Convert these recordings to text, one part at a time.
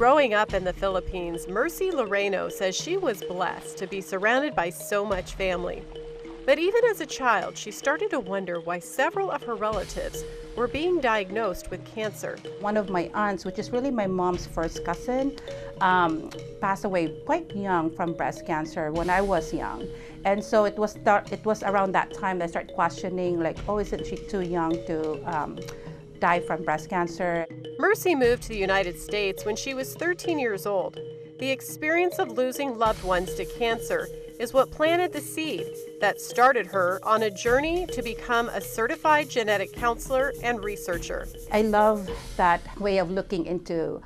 Growing up in the Philippines, Mercy Laurino says she was blessed to be surrounded by so much family. But even as a child, she started to wonder why several of her relatives were being diagnosed with cancer. One of my aunts, which is really my mom's first cousin, passed away quite young from breast cancer when I was young. And so it was around that time that I started questioning, like, oh, isn't she too young to die from breast cancer? Mercy moved to the United States when she was 13 years old. The experience of losing loved ones to cancer is what planted the seed that started her on a journey to become a certified genetic counselor and researcher. I love that way of looking into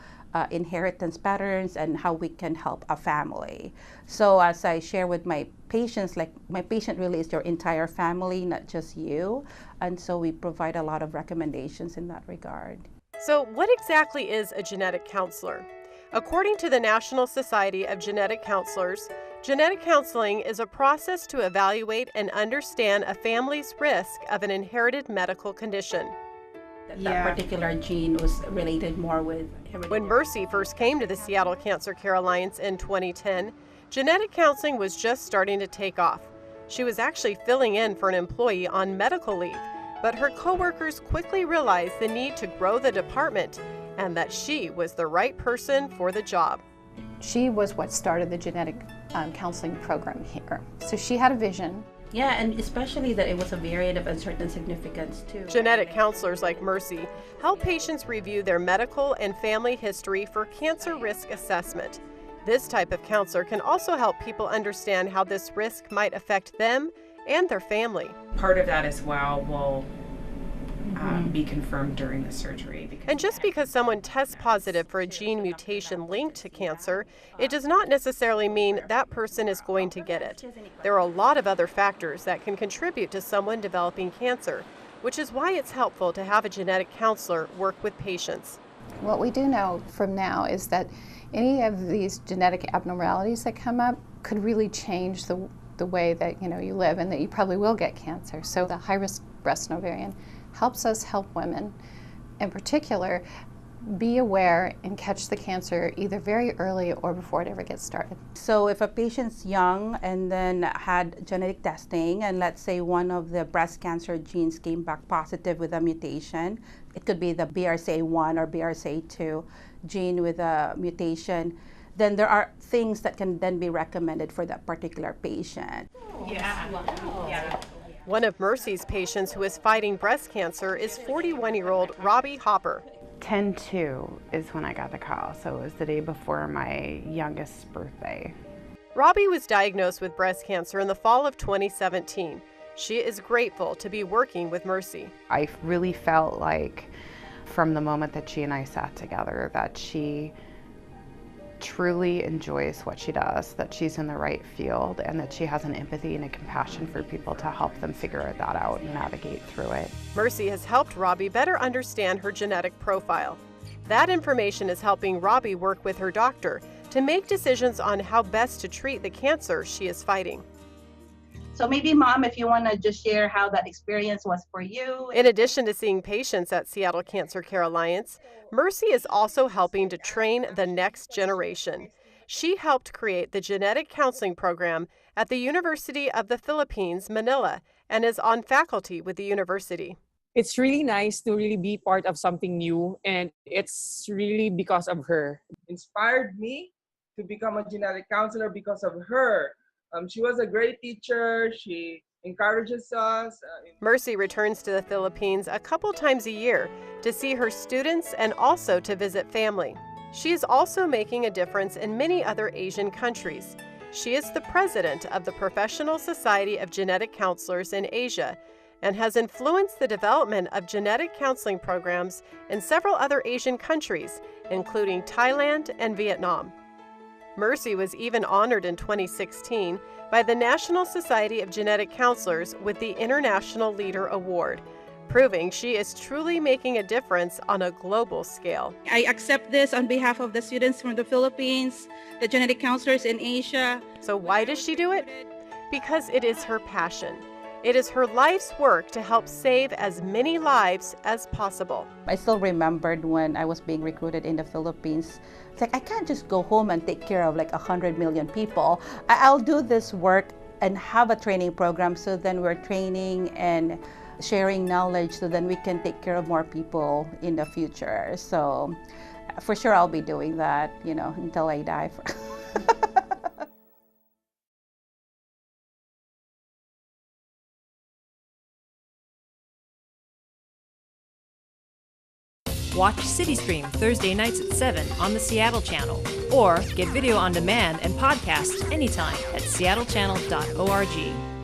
inheritance patterns and how we can help a family. So as I share with my patients, like my patient really is your entire family, not just you. And so we provide a lot of recommendations in that regard. So what exactly is a genetic counselor? According to the National Society of Genetic Counselors, genetic counseling is a process to evaluate and understand a family's risk of an inherited medical condition. That particular gene was related more with When Mercy first came to the Seattle Cancer Care Alliance in 2010, genetic counseling was just starting to take off. She was actually filling in for an employee on medical leave, but her coworkers quickly realized the need to grow the department and that she was the right person for the job. She was what started the genetic counseling program here. So she had a vision. Yeah, and especially that it was a variant of uncertain significance too. Genetic counselors like Mercy help patients review their medical and family history for cancer risk assessment. This type of counselor can also help people understand how this risk might affect them and their family. Part of that as well will be confirmed during the surgery. And just because someone tests positive for a gene mutation linked to cancer, it does not necessarily mean that person is going to get it. There are a lot of other factors that can contribute to someone developing cancer, which is why it's helpful to have a genetic counselor work with patients. What we do know from now is that any of these genetic abnormalities that come up could really change the way that you live, and that you probably will get cancer. So the high-risk breast and ovarian helps us help women, in particular, be aware and catch the cancer either very early or before it ever gets started. So if a patient's young and then had genetic testing, and let's say one of the breast cancer genes came back positive with a mutation, it could be the BRCA1 or BRCA2 gene with a mutation, then there are things that can then be recommended for that particular patient. Yeah. One of Mercy's patients who is fighting breast cancer is 41-year-old Robbie Hopper. 10/2 is when I got the call, so it was the day before my youngest's birthday. Robbie was diagnosed with breast cancer in the fall of 2017. She is grateful to be working with Mercy. I really felt like from the moment that she and I sat together that she truly enjoys what she does, that she's in the right field, and that she has an empathy and a compassion for people to help them figure that out and navigate through it. Mercy has helped Robbie better understand her genetic profile. That information is helping Robbie work with her doctor to make decisions on how best to treat the cancer she is fighting. So maybe, Mom, if you want to just share how that experience was for you. In addition to seeing patients at Seattle Cancer Care Alliance, Mercy is also helping to train the next generation. She helped create the genetic counseling program at the University of the Philippines, Manila, and is on faculty with the university. It's really nice to really be part of something new, and it's really because of her. Inspired me to become a genetic counselor because of her. She was a great teacher. She encourages us. Mercy returns to the Philippines a couple times a year to see her students and also to visit family. She is also making a difference in many other Asian countries. She is the president of the Professional Society of Genetic Counselors in Asia and has influenced the development of genetic counseling programs in several other Asian countries, including Thailand and Vietnam. Mercy was even honored in 2016 by the National Society of Genetic Counselors with the International Leader Award, proving she is truly making a difference on a global scale. I accept this on behalf of the students from the Philippines, the genetic counselors in Asia. So why does she do it? Because it is her passion. It is her life's work to help save as many lives as possible. I still remembered when I was being recruited in the Philippines. It's like, I can't just go home and take care of like 100 million people. I'll do this work and have a training program, so then we're training and sharing knowledge, so then we can take care of more people in the future. So for sure I'll be doing that, until I die. Watch CityStream Thursday nights at 7 on the Seattle channel, or get video on demand and podcasts anytime at seattlechannel.org.